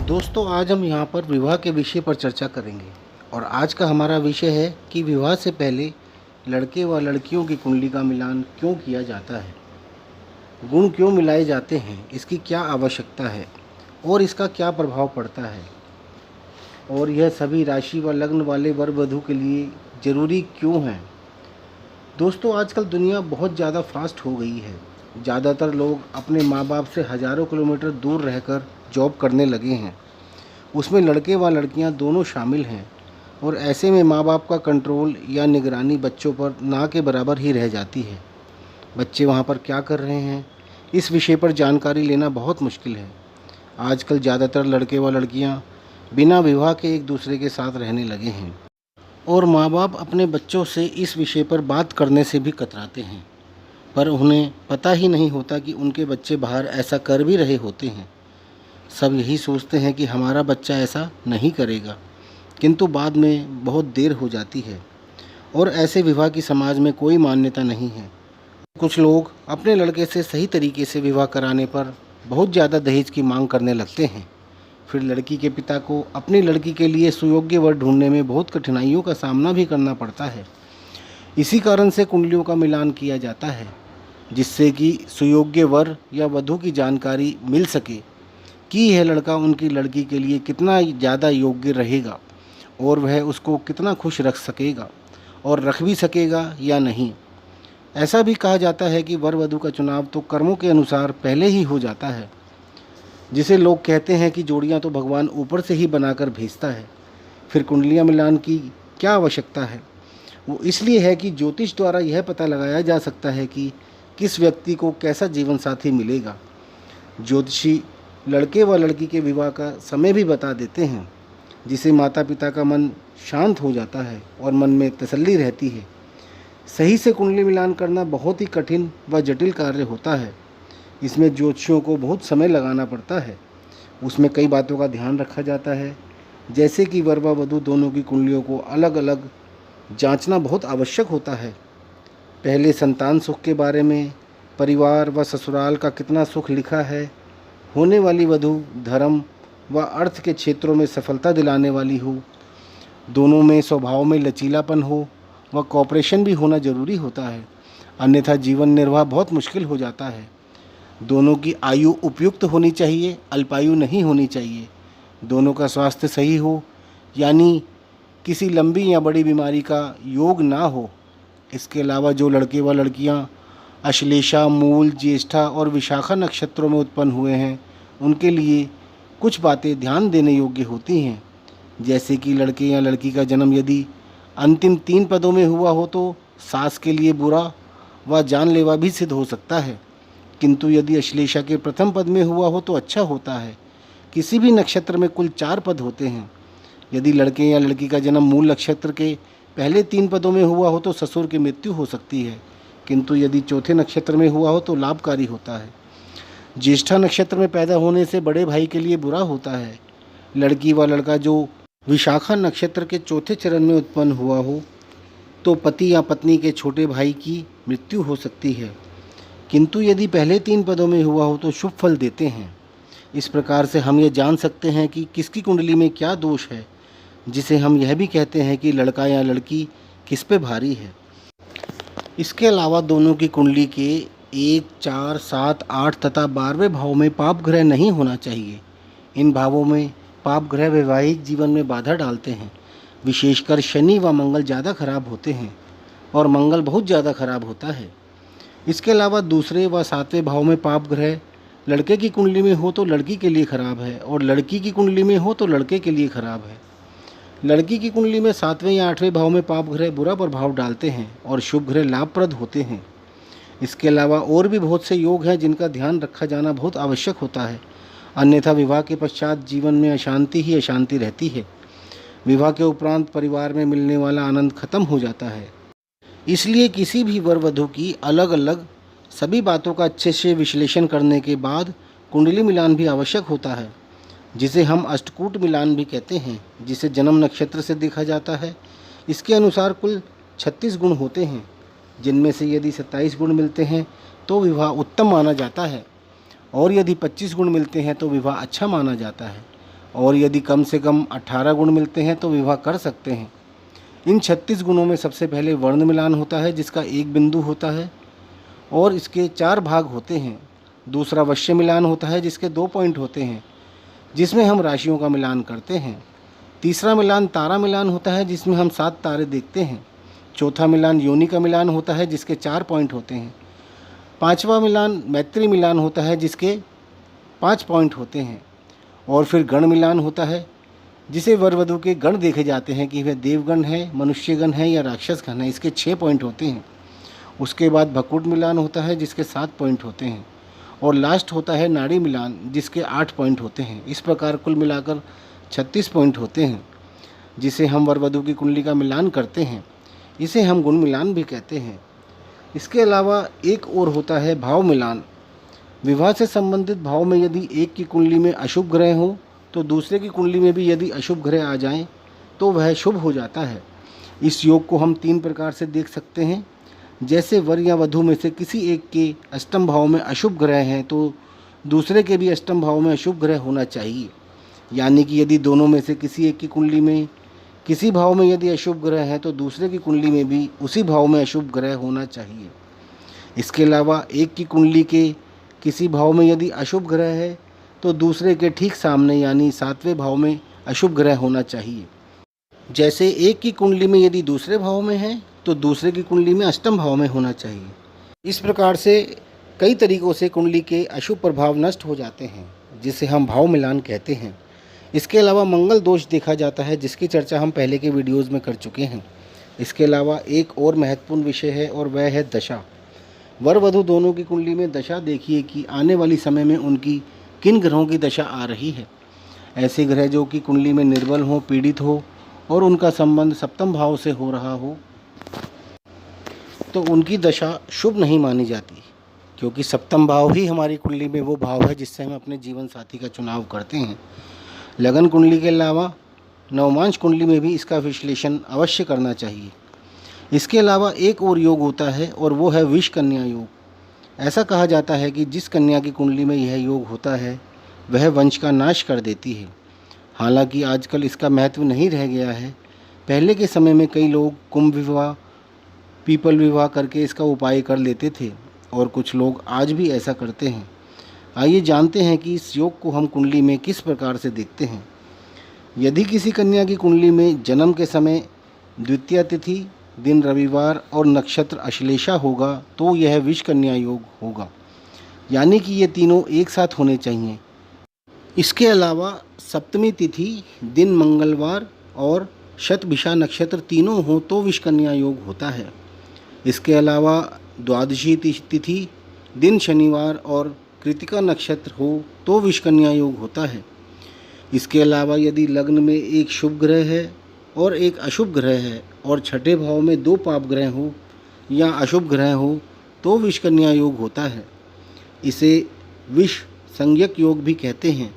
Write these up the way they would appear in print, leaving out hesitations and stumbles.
दोस्तों, आज हम यहाँ पर विवाह के विषय पर चर्चा करेंगे और आज का हमारा विषय है कि विवाह से पहले लड़के व लड़कियों की कुंडली का मिलान क्यों किया जाता है, गुण क्यों मिलाए जाते हैं, इसकी क्या आवश्यकता है और इसका क्या प्रभाव पड़ता है और यह सभी राशि व लग्न वाले वर वधू के लिए ज़रूरी क्यों है। दोस्तों, आजकल दुनिया बहुत ज़्यादा फास्ट हो गई है। ज़्यादातर लोग अपने माँ बाप से हज़ारों किलोमीटर दूर रहकर जॉब करने लगे हैं। उसमें लड़के व लड़कियां दोनों शामिल हैं और ऐसे में माँ बाप का कंट्रोल या निगरानी बच्चों पर ना के बराबर ही रह जाती है। बच्चे वहाँ पर क्या कर रहे हैं, इस विषय पर जानकारी लेना बहुत मुश्किल है। आजकल ज़्यादातर लड़के व लड़कियाँ बिना विवाह के एक दूसरे के साथ रहने लगे हैं और माँ बाप अपने बच्चों से इस विषय पर बात करने से भी कतराते हैं, पर उन्हें पता ही नहीं होता कि उनके बच्चे बाहर ऐसा कर भी रहे होते हैं। सब यही सोचते हैं कि हमारा बच्चा ऐसा नहीं करेगा, किंतु बाद में बहुत देर हो जाती है और ऐसे विवाह की समाज में कोई मान्यता नहीं है। कुछ लोग अपने लड़के से सही तरीके से विवाह कराने पर बहुत ज़्यादा दहेज की मांग करने लगते हैं। फिर लड़की के पिता को अपनी लड़की के लिए सुयोग्य वर ढूंढने में बहुत कठिनाइयों का सामना भी करना पड़ता है। इसी कारण से कुंडलियों का मिलान किया जाता है, जिससे कि सुयोग्य वर या वधू की जानकारी मिल सके कि यह लड़का उनकी लड़की के लिए कितना ज़्यादा योग्य रहेगा और वह उसको कितना खुश रख सकेगा और रख भी सकेगा या नहीं। ऐसा भी कहा जाता है कि वर वधू का चुनाव तो कर्मों के अनुसार पहले ही हो जाता है, जिसे लोग कहते हैं कि जोड़ियां तो भगवान ऊपर से ही बनाकर भेजता है। फिर कुंडलियां मिलान की क्या आवश्यकता है? वो इसलिए है कि ज्योतिष द्वारा यह पता लगाया जा सकता है कि किस व्यक्ति को कैसा जीवन साथी मिलेगा। ज्योतिषी लड़के व लड़की के विवाह का समय भी बता देते हैं, जिसे माता पिता का मन शांत हो जाता है और मन में तसल्ली रहती है। सही से कुंडली मिलान करना बहुत ही कठिन व जटिल कार्य होता है। इसमें ज्योतिषियों को बहुत समय लगाना पड़ता है। उसमें कई बातों का ध्यान रखा जाता है, जैसे कि वर व वधू दोनों की कुंडलियों को अलग अलग जांचना बहुत आवश्यक होता है। पहले संतान सुख के बारे में, परिवार व ससुराल का कितना सुख लिखा है, होने वाली वधू धर्म व अर्थ के क्षेत्रों में सफलता दिलाने वाली हो, दोनों में स्वभाव में लचीलापन हो व कॉपरेशन भी होना जरूरी होता है, अन्यथा जीवन निर्वाह बहुत मुश्किल हो जाता है। दोनों की आयु उपयुक्त होनी चाहिए, अल्पायु नहीं होनी चाहिए। दोनों का स्वास्थ्य सही हो, यानी किसी लंबी या बड़ी बीमारी का योग ना हो। इसके अलावा जो लड़के व लड़कियां अश्लेषा, मूल, ज्येष्ठा और विशाखा नक्षत्रों में उत्पन्न हुए हैं, उनके लिए कुछ बातें ध्यान देने योग्य होती हैं, जैसे कि लड़के या लड़की का जन्म यदि अंतिम 3 पदों में हुआ हो तो सास के लिए बुरा व जानलेवा भी सिद्ध हो सकता है, किंतु यदि अश्लेषा के प्रथम पद में हुआ हो तो अच्छा होता है। किसी भी नक्षत्र में कुल 4 पद होते हैं। यदि लड़के या लड़की का जन्म मूल नक्षत्र के पहले 3 पदों में हुआ हो तो ससुर की मृत्यु हो सकती है, किंतु यदि चौथे नक्षत्र में हुआ हो तो लाभकारी होता है। ज्येष्ठा नक्षत्र में पैदा होने से बड़े भाई के लिए बुरा होता है। लड़की व लड़का जो विशाखा नक्षत्र के चौथे चरण में उत्पन्न हुआ हो तो पति या पत्नी के छोटे भाई की मृत्यु हो सकती है, किंतु यदि पहले 3 पदों में हुआ हो तो शुभ फल देते हैं। इस प्रकार से हम ये जान सकते हैं कि किसकी कुंडली में क्या दोष है, जिसे हम यह भी कहते हैं कि लड़का या लड़की किस पे भारी है। इसके अलावा दोनों की कुंडली के 1, 4, 7, 8 तथा 12वें भाव में पाप ग्रह नहीं होना चाहिए। इन भावों में पाप ग्रह वैवाहिक जीवन में बाधा डालते हैं। विशेषकर शनि व मंगल ज़्यादा खराब होते हैं और मंगल बहुत ज़्यादा खराब होता है। इसके अलावा दूसरे व 7वें भाव में पाप ग्रह लड़के की कुंडली में हो तो लड़की के लिए खराब है और लड़की की कुंडली में हो तो लड़के के लिए खराब है। लड़की की कुंडली में 7वें या 8वें भाव में पाप ग्रह बुरा प्रभाव डालते हैं और शुभ ग्रह लाभप्रद होते हैं। इसके अलावा और भी बहुत से योग हैं जिनका ध्यान रखा जाना बहुत आवश्यक होता है, अन्यथा विवाह के पश्चात जीवन में अशांति ही अशांति रहती है। विवाह के उपरांत परिवार में मिलने वाला आनंद खत्म हो जाता है। इसलिए किसी भी वर वधू की अलग अलग सभी बातों का अच्छे से विश्लेषण करने के बाद कुंडली मिलान भी आवश्यक होता है, जिसे हम अष्टकूट मिलान भी कहते हैं, जिसे जन्म नक्षत्र से देखा जाता है। इसके अनुसार कुल 36 गुण होते हैं, जिनमें से यदि 27 गुण मिलते हैं तो विवाह उत्तम माना जाता है और यदि 25 गुण मिलते हैं तो विवाह अच्छा माना जाता है और यदि कम से कम 18 गुण मिलते हैं तो विवाह कर सकते हैं। इन 36 गुणों में सबसे पहले वर्ण मिलान होता है जिसका एक बिंदु होता है और इसके 4 भाग होते हैं। दूसरा वश्य मिलान होता है जिसके 2 पॉइंट होते हैं जिसमें हम राशियों का मिलान करते हैं। तीसरा मिलान तारा मिलान होता है जिसमें हम 7 तारे देखते हैं। चौथा मिलान योनि का मिलान होता है जिसके 4 पॉइंट होते हैं। पांचवा मिलान मैत्री मिलान होता है जिसके 5 पॉइंट होते हैं। और फिर गण मिलान होता है जिसे वर वधू के गण देखे जाते हैं कि वह देवगण है, मनुष्यगण है या राक्षस गण है, इसके 6 पॉइंट होते हैं। उसके बाद भकुट मिलान होता है जिसके 7 पॉइंट होते हैं और लास्ट होता है नाड़ी मिलान जिसके 8 पॉइंट होते हैं। इस प्रकार कुल मिलाकर 36 पॉइंट होते हैं जिसे हम वर वधू की कुंडली का मिलान करते हैं। इसे हम गुण मिलान भी कहते हैं। इसके अलावा एक और होता है भाव मिलान। विवाह से संबंधित भाव में यदि एक की कुंडली में अशुभ ग्रह हो तो दूसरे की कुंडली में भी यदि अशुभ ग्रह आ जाएं तो वह शुभ हो जाता है। इस योग को हम 3 प्रकार से देख सकते हैं। जैसे वर या वधू में से किसी एक के अष्टम भाव में अशुभ ग्रह हैं तो दूसरे के भी अष्टम भाव में अशुभ ग्रह होना चाहिए। यानी कि यदि दोनों में से किसी एक की कुंडली में किसी भाव में यदि अशुभ ग्रह है तो दूसरे की कुंडली में भी उसी भाव में अशुभ ग्रह होना चाहिए। इसके अलावा एक की कुंडली के किसी भाव में यदि अशुभ ग्रह है तो दूसरे के ठीक सामने यानी 7वें भाव में अशुभ ग्रह होना चाहिए। जैसे एक की कुंडली में यदि दूसरे भाव में है तो दूसरे की कुंडली में अष्टम भाव में होना चाहिए। इस प्रकार से कई तरीक़ों से कुंडली के अशुभ प्रभाव नष्ट हो जाते हैं जिसे हम भाव मिलान कहते हैं। इसके अलावा मंगल दोष देखा जाता है जिसकी चर्चा हम पहले के वीडियोज़ में कर चुके हैं। इसके अलावा एक और महत्वपूर्ण विषय है और वह है दशा। वर वधू दोनों की कुंडली में दशा देखिए कि आने वाली समय में उनकी किन ग्रहों की दशा आ रही है। ऐसे ग्रह जो कि कुंडली में निर्बल हो, पीड़ित हो और उनका संबंध सप्तम भाव से हो रहा हो तो उनकी दशा शुभ नहीं मानी जाती, क्योंकि सप्तम भाव ही हमारी कुंडली में वो भाव है जिससे हम अपने जीवन साथी का चुनाव करते हैं। लगन कुंडली के अलावा नवमांश कुंडली में भी इसका विश्लेषण अवश्य करना चाहिए। इसके अलावा एक और योग होता है और वो है विष कन्या योग। ऐसा कहा जाता है कि जिस कन्या की कुंडली में यह योग होता है वह वंश का नाश कर देती है। हालांकि आजकल इसका महत्व नहीं रह गया है। पहले के समय में कई लोग कुंभ विवाह, पीपल विवाह करके इसका उपाय कर लेते थे और कुछ लोग आज भी ऐसा करते हैं। आइए जानते हैं कि इस योग को हम कुंडली में किस प्रकार से देखते हैं। यदि किसी कन्या की कुंडली में जन्म के समय द्वितीया तिथि, दिन रविवार और नक्षत्र अश्लेषा होगा तो यह विष कन्या योग होगा, यानी कि ये तीनों एक साथ होने चाहिए। इसके अलावा सप्तमी तिथि, दिन मंगलवार और शतभिषा नक्षत्र तीनों हो तो विष कन्या योग होता है। इसके अलावा द्वादशी तिथि, दिन शनिवार और कृतिका नक्षत्र हो तो विष कन्या योग होता है। इसके अलावा यदि लग्न में एक शुभ ग्रह है और एक अशुभ ग्रह है और छठे भाव में 2 पाप ग्रह हो या अशुभ ग्रह हो तो विष कन्या योग होता है। इसे विष संज्ञक योग भी कहते हैं।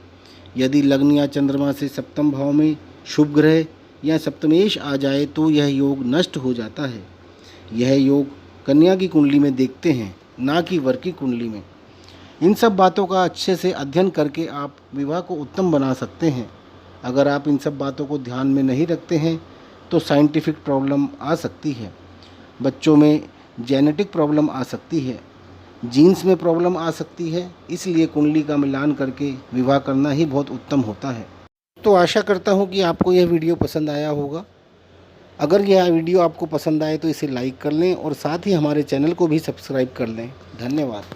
यदि लग्न या चंद्रमा से सप्तम भाव में शुभ ग्रह या सप्तमेश आ जाए तो यह योग नष्ट हो जाता है। यह योग कन्या की कुंडली में देखते हैं, ना कि वर की कुंडली में। इन सब बातों का अच्छे से अध्ययन करके आप विवाह को उत्तम बना सकते हैं। अगर आप इन सब बातों को ध्यान में नहीं रखते हैं तो साइंटिफिक प्रॉब्लम आ सकती है, बच्चों में जेनेटिक प्रॉब्लम आ सकती है, जीन्स में प्रॉब्लम आ सकती है। इसलिए कुंडली का मिलान करके विवाह करना ही बहुत उत्तम होता है। तो आशा करता हूँ कि आपको यह वीडियो पसंद आया होगा। अगर यह वीडियो आपको पसंद आए तो इसे लाइक कर लें और साथ ही हमारे चैनल को भी सब्सक्राइब कर लें। धन्यवाद।